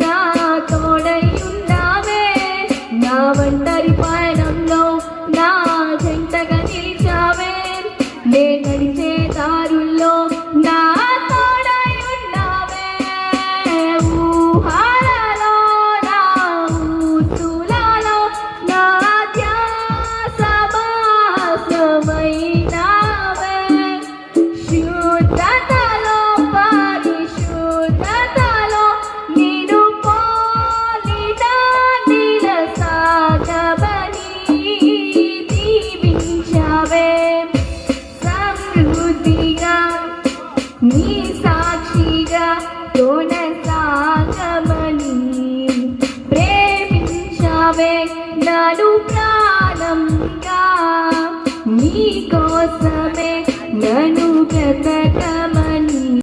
నా తోడై ఉన్నావే, నా ఒంటరి పయనంలో నా జంటగా నిలిచావే, నే నడిచే దారుల్లో నా తోడై ఉన్నావే, ఊహలలో నా ఊసులలో నా ధ్యాస భాసమైనావే, శుద్ధతలో పరిశుద్ధతలో నిన్ను పోలిన నిలసాగమని దీవించావే, సమృద్ధిగా నీ సాక్షిగా కొనసాగమని ప్రేమించావే, నన్ను ప్రాణంగా నీ కోసమే నన్ను